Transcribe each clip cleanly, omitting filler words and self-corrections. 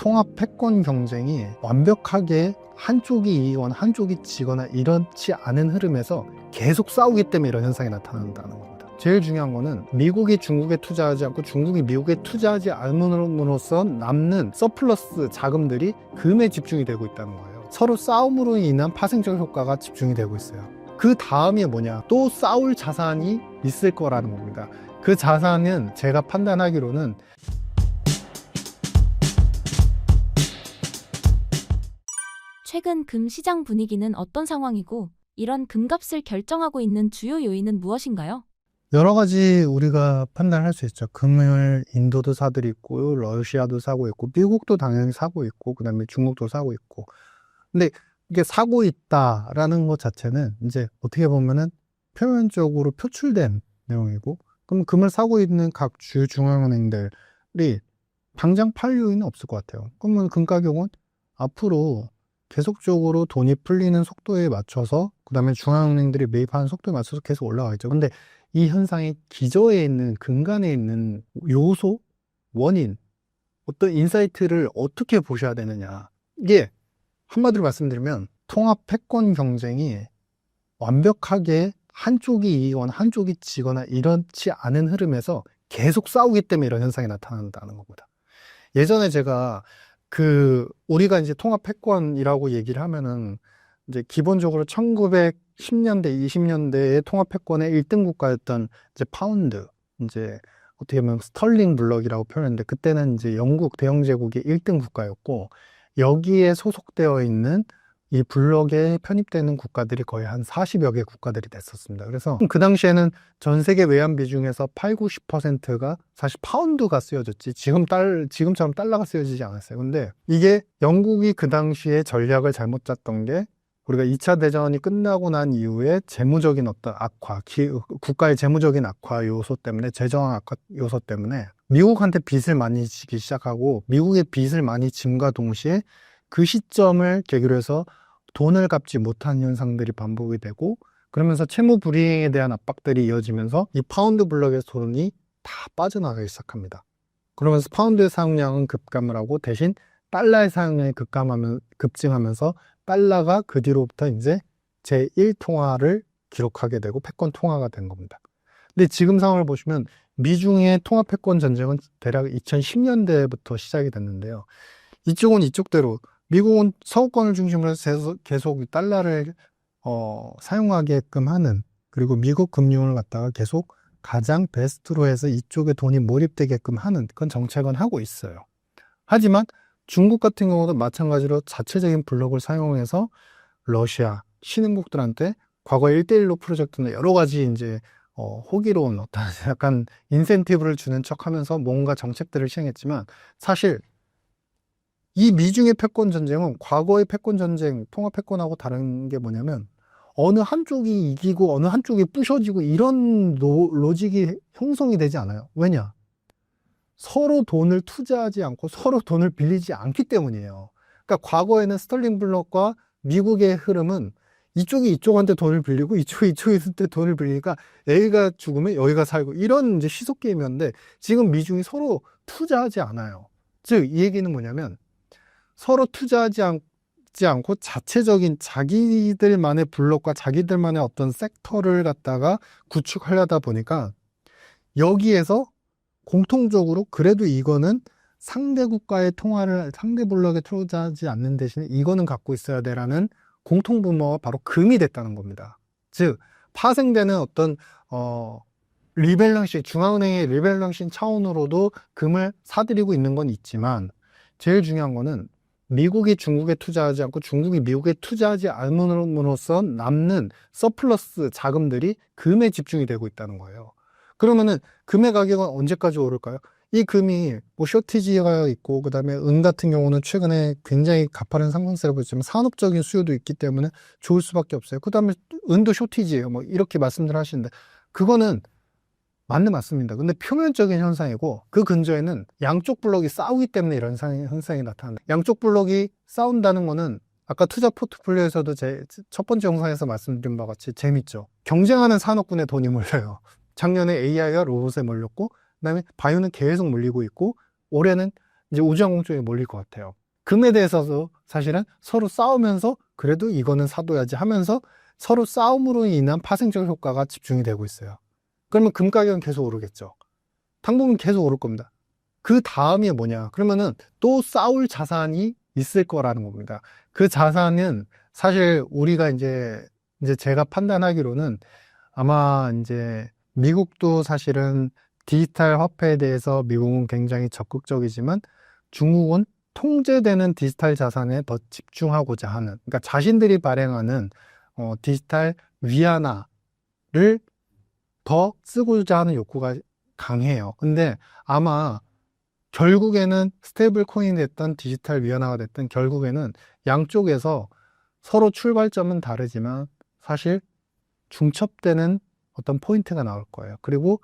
통합 패권 경쟁이 완벽하게 한쪽이 이기거나 한쪽이 지거나 이렇지 않은 흐름에서 계속 싸우기 때문에 이런 현상이 나타난다는 겁니다. 제일 중요한 거는 미국이 중국에 투자하지 않고 중국이 미국에 투자하지 않음으로써 남는 서플러스 자금들이 금에 집중이 되고 있다는 거예요. 서로 싸움으로 인한 파생적 효과가 집중이 되고 있어요. 그 다음이 뭐냐? 또 싸울 자산이 있을 거라는 겁니다. 그 자산은 제가 판단하기로는 최근 금 시장 분위기는 어떤 상황이고 이런 금값을 결정하고 있는 주요 요인은 무엇인가요? 여러 가지 우리가 판단할 수 있죠. 금을 인도도 사들이 있고, 러시아도 사고 있고, 미국도 당연히 사고 있고, 그 다음에 중국도 사고 있고. 근데 이게 사고 있다라는 것 자체는 이제 어떻게 보면은 표면적으로 표출된 내용이고, 그럼 금을 사고 있는 각 주요 중앙은행들이 당장 팔 요인은 없을 것 같아요. 그러면 금 가격은 앞으로 계속적으로 돈이 풀리는 속도에 맞춰서, 그 다음에 중앙은행들이 매입하는 속도에 맞춰서 계속 올라가겠죠. 근데 이 현상의 기저에 있는, 근간에 있는 요소, 원인, 어떤 인사이트를 어떻게 보셔야 되느냐. 이게 한마디로 말씀드리면 통합 패권 경쟁이 완벽하게 한쪽이 이기거나 한쪽이 지거나 이렇지 않은 흐름에서 계속 싸우기 때문에 이런 현상이 나타난다는 겁니다. 예전에 제가 우리가 이제 통합 패권이라고 얘기를 하면은 이제 기본적으로 1910년대, 20년대의 통합 패권의 1등 국가였던 이제 파운드, 이제 어떻게 보면 스털링 블럭이라고 표현했는데, 그때는 이제 영국 대영제국의 1등 국가였고, 여기에 소속되어 있는 이 블럭에 편입되는 국가들이 거의 한 40여 개 국가들이 됐었습니다. 그래서 그 당시에는 전 세계 외환 비중에서 8, 90%가 사실 파운드가 쓰여졌지, 지금처럼 달러가 쓰여지지 않았어요. 근데 이게 영국이 그 당시에 전략을 잘못 짰던 게, 우리가 2차 대전이 끝나고 난 이후에 재무적인 어떤 악화, 국가의 재무적인 악화 요소 때문에, 재정 악화 요소 때문에 미국한테 빚을 많이 지기 시작하고, 미국의 빚을 많이 짐과 동시에 그 시점을 계기로 해서 돈을 갚지 못한 현상들이 반복이 되고, 그러면서 채무 불이행에 대한 압박들이 이어지면서 이 파운드 블럭에서 돈이 다 빠져나가기 시작합니다. 그러면서 파운드의 사용량은 급감을 하고, 대신 달러의 사용량이 급증하면서 달러가 그 뒤로부터 이제 제1통화를 기록하게 되고 패권 통화가 된 겁니다. 근데 지금 상황을 보시면 미중의 통합 패권 전쟁은 대략 2010년대부터 시작이 됐는데요. 이쪽은 이쪽대로, 미국은 서구권을 중심으로 해서 계속 달러를 사용하게끔 하는, 그리고 미국 금융을 갖다가 계속 가장 베스트로 해서 이쪽에 돈이 몰입되게끔 하는 그런 정책은 하고 있어요. 하지만 중국 같은 경우도 마찬가지로 자체적인 블록을 사용해서 러시아, 신흥국들한테 과거에 1대1로 프로젝트나 여러 가지 이제 호기로운 어떤 약간 인센티브를 주는 척 하면서 뭔가 정책들을 시행했지만, 사실 이 미중의 패권 전쟁은 과거의 패권 전쟁, 통합 패권하고 다른 게 뭐냐면, 어느 한쪽이 이기고 어느 한쪽이 부셔지고 이런 로직이 형성이 되지 않아요. 왜냐? 서로 돈을 투자하지 않고 서로 돈을 빌리지 않기 때문이에요. 그러니까 과거에는 스털링 블록과 미국의 흐름은 이쪽이 이쪽한테 돈을 빌리고 이쪽이 이쪽한테 돈을 빌리니까 여기가 죽으면 여기가 살고, 이런 이제 시속 게임이었는데, 지금 미중이 서로 투자하지 않아요. 즉, 이 얘기는 뭐냐면, 서로 투자하지 않고 자체적인 자기들만의 블록과 자기들만의 어떤 섹터를 갖다가 구축하려다 보니까, 여기에서 공통적으로 그래도 이거는 상대 국가의 상대 블록에 투자하지 않는 대신에 이거는 갖고 있어야 돼라는 공통분모가 바로 금이 됐다는 겁니다. 즉, 파생되는 어떤 리밸런싱, 중앙은행의 리밸런싱 차원으로도 금을 사들이고 있는 건 있지만, 제일 중요한 거는 미국이 중국에 투자하지 않고 중국이 미국에 투자하지 않음으로써 남는 서플러스 자금들이 금에 집중이 되고 있다는 거예요. 그러면은 금의 가격은 언제까지 오를까요? 이 금이 뭐 쇼티지가 있고, 그 다음에 은 같은 경우는 최근에 굉장히 가파른 상승세를 보였지만 산업적인 수요도 있기 때문에 좋을 수밖에 없어요. 그 다음에 은도 쇼티지예요, 뭐 이렇게 말씀들 하시는데, 그거는 맞습니다. 근데 표면적인 현상이고, 그 근저에는 양쪽 블록이 싸우기 때문에 이런 현상이 나타난다. 양쪽 블록이 싸운다는 거는 아까 투자 포트폴리오에서도 제 첫 번째 영상에서 말씀드린 바와 같이 재밌죠. 경쟁하는 산업군에 돈이 몰려요. 작년에 AI가 로봇에 몰렸고, 그다음에 바이오는 계속 몰리고 있고, 올해는 이제 우주항공 쪽에 몰릴 것 같아요. 금에 대해서도 사실은 서로 싸우면서 그래도 이거는 사둬야지 하면서 서로 싸움으로 인한 파생적 효과가 집중이 되고 있어요. 그러면 금 가격은 계속 오르겠죠. 당분간 계속 오를 겁니다. 그 다음이 뭐냐? 그러면은 또 싸울 자산이 있을 거라는 겁니다. 그 자산은 사실 우리가 이제 제가 판단하기로는 아마 이제 미국도 사실은 디지털 화폐에 대해서 미국은 굉장히 적극적이지만 중국은 통제되는 디지털 자산에 더 집중하고자 하는, 그러니까 자신들이 발행하는 디지털 위안화를 더 쓰고자 하는 욕구가 강해요. 근데 아마 결국에는 스테이블 코인이 됐던 디지털 위안화가 됐던 결국에는 양쪽에서 서로 출발점은 다르지만 사실 중첩되는 어떤 포인트가 나올 거예요. 그리고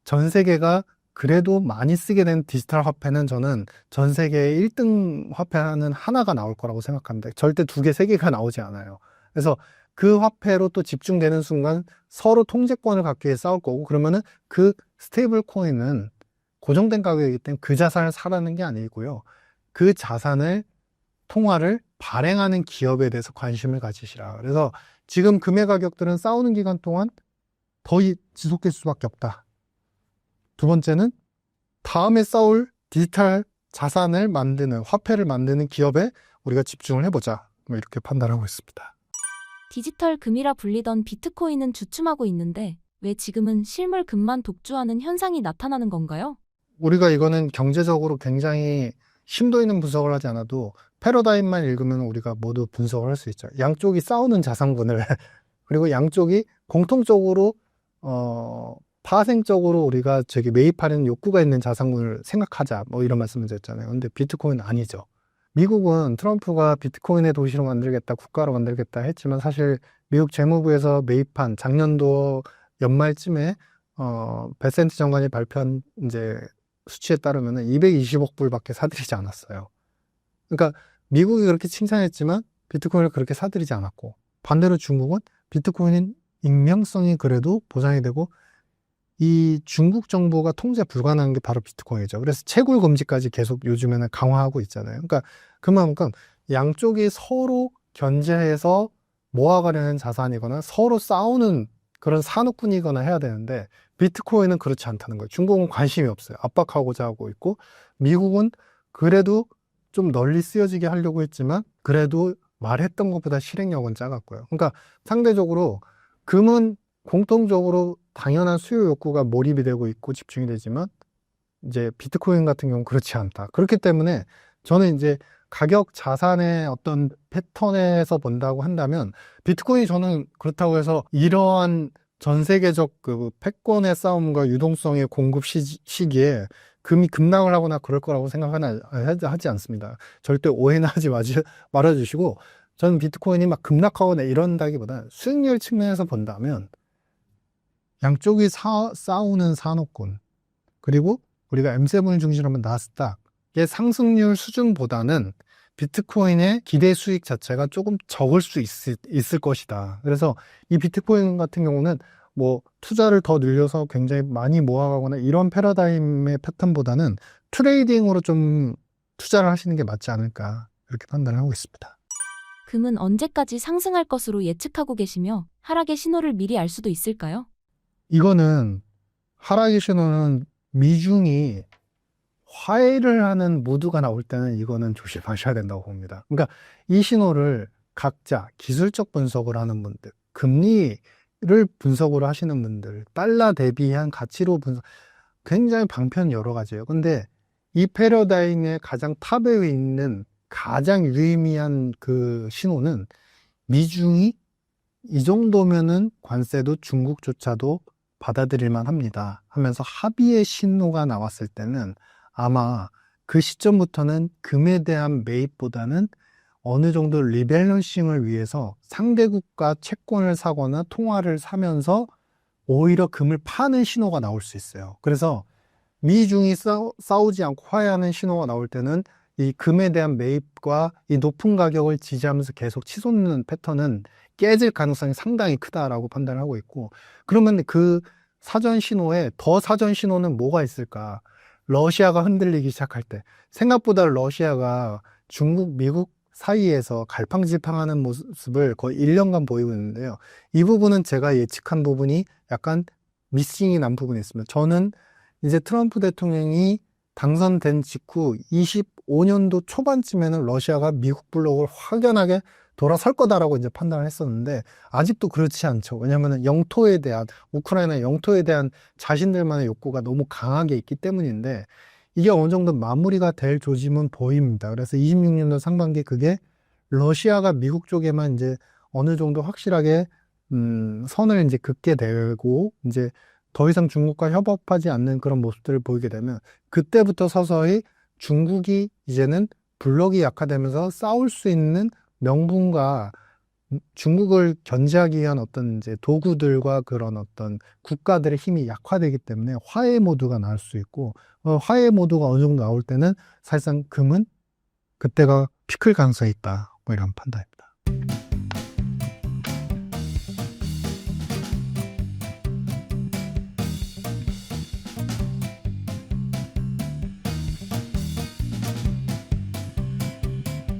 전 세계가 그래도 많이 쓰게 된 디지털 화폐는 저는 전 세계의 1등 화폐는 하나가 나올 거라고 생각합니다. 절대 2개, 3개가 나오지 않아요. 그래서 그 화폐로 또 집중되는 순간 서로 통제권을 갖기 위해 싸울 거고, 그러면은 그 스테이블 코인은 고정된 가격이기 때문에 그 자산을 사라는 게 아니고요. 그 자산을 통화를 발행하는 기업에 대해서 관심을 가지시라. 그래서 지금 금의 가격들은 싸우는 기간 동안 더 지속될 수밖에 없다. 두 번째는 다음에 싸울 디지털 자산을 만드는, 화폐를 만드는 기업에 우리가 집중을 해보자. 뭐 이렇게 판단하고 있습니다. 디지털 금이라 불리던 비트코인은 주춤하고 있는데 왜 지금은 실물 금만 독주하는 현상이 나타나는 건가요? 우리가 이거는 경제적으로 굉장히 심도 있는 분석을 하지 않아도 패러다임만 읽으면 우리가 모두 분석을 할 수 있죠. 양쪽이 싸우는 자산군을 그리고 양쪽이 공통적으로 파생적으로 우리가 저기 매입하려는 욕구가 있는 자산군을 생각하자, 뭐 이런 말씀을 드렸잖아요. 근데 비트코인은 아니죠. 미국은 트럼프가 비트코인의 도시로 만들겠다, 국가로 만들겠다 했지만 사실 미국 재무부에서 매입한 작년도 연말쯤에 베센트 장관이 발표한 이제 수치에 따르면 220억 불밖에 사들이지 않았어요. 그러니까 미국이 그렇게 칭찬했지만 비트코인을 그렇게 사들이지 않았고, 반대로 중국은 비트코인은 익명성이 그래도 보장이 되고 이 중국 정부가 통제 불가능한 게 바로 비트코인이죠. 그래서 채굴 금지까지 계속 요즘에는 강화하고 있잖아요. 그러니까 그만큼 양쪽이 서로 견제해서 모아가려는 자산이거나 서로 싸우는 그런 산업군이거나 해야 되는데 비트코인은 그렇지 않다는 거예요. 중국은 관심이 없어요. 압박하고자 하고 있고, 미국은 그래도 좀 널리 쓰여지게 하려고 했지만 그래도 말했던 것보다 실행력은 작았고요. 그러니까 상대적으로 금은 공통적으로 당연한 수요 욕구가 몰입이 되고 있고 집중이 되지만 이제 비트코인 같은 경우는 그렇지 않다. 그렇기 때문에 저는 이제 가격 자산의 어떤 패턴에서 본다고 한다면 비트코인이 저는 그렇다고 해서 이러한 전 세계적 그 패권의 싸움과 유동성의 공급 시기에 금이 급락을 하거나 그럴 거라고 하지 않습니다. 절대 오해는 하지 말아주시고, 저는 비트코인이 막 급락하거나 이런다기보다 수익률 측면에서 본다면 양쪽이 싸우는 산업군, 그리고 우리가 M7을 중심으로 하면 나스닥의 상승률 수준보다는 비트코인의 기대 수익 자체가 조금 적을 수 있을 것이다. 그래서 이 비트코인 같은 경우는 뭐 투자를 더 늘려서 굉장히 많이 모아가거나 이런 패러다임의 패턴보다는 트레이딩으로 좀 투자를 하시는 게 맞지 않을까, 이렇게 판단을 하고 있습니다. 금은 언제까지 상승할 것으로 예측하고 계시며 하락의 신호를 미리 알 수도 있을까요? 이거는 하락의 신호는 미중이 화해를 하는 모드가 나올 때는 이거는 조심하셔야 된다고 봅니다. 그러니까 이 신호를 각자 기술적 분석을 하는 분들, 금리를 분석으로 하시는 분들, 달러 대비한 가치로 분석, 굉장히 방편 여러 가지예요. 근데 이 패러다임의 가장 탑에 있는 가장 유의미한 그 신호는 미중이 이 정도면은 관세도 중국조차도 받아들일만 합니다 하면서 합의의 신호가 나왔을 때는 아마 그 시점부터는 금에 대한 매입보다는 어느 정도 리밸런싱을 위해서 상대국가 채권을 사거나 통화를 사면서 오히려 금을 파는 신호가 나올 수 있어요. 그래서 미중이 싸우지 않고 화해하는 신호가 나올 때는 이 금에 대한 매입과 이 높은 가격을 지지하면서 계속 치솟는 패턴은 깨질 가능성이 상당히 크다라고 판단을 하고 있고, 그러면 그 사전 신호에 더 사전 신호는 뭐가 있을까? 러시아가 흔들리기 시작할 때 생각보다 러시아가 중국, 미국 사이에서 갈팡질팡하는 모습을 거의 1년간 보이고 있는데요. 이 부분은 제가 예측한 부분이 약간 미싱이 난 부분이 있습니다. 저는 이제 트럼프 대통령이 당선된 직후 25년도 초반쯤에는 러시아가 미국 블록을 확연하게 돌아설 거다라고 이제 판단을 했었는데 아직도 그렇지 않죠. 왜냐하면 영토에 대한 우크라이나 영토에 대한 자신들만의 욕구가 너무 강하게 있기 때문인데 이게 어느 정도 마무리가 될 조짐은 보입니다. 그래서 26년도 상반기 그게 러시아가 미국 쪽에만 이제 어느 정도 확실하게 선을 이제 긋게 되고 이제 더 이상 중국과 협업하지 않는 그런 모습들을 보이게 되면 그때부터 서서히 중국이 이제는 블록이 약화되면서 싸울 수 있는 명분과 중국을 견제하기 위한 어떤 이제 도구들과 그런 어떤 국가들의 힘이 약화되기 때문에 화해 모드가 나올 수 있고 화해 모드가 어느 정도 나올 때는 사실상 금은 그때가 피클 가능성이 있다. 뭐 이런 판단입니다.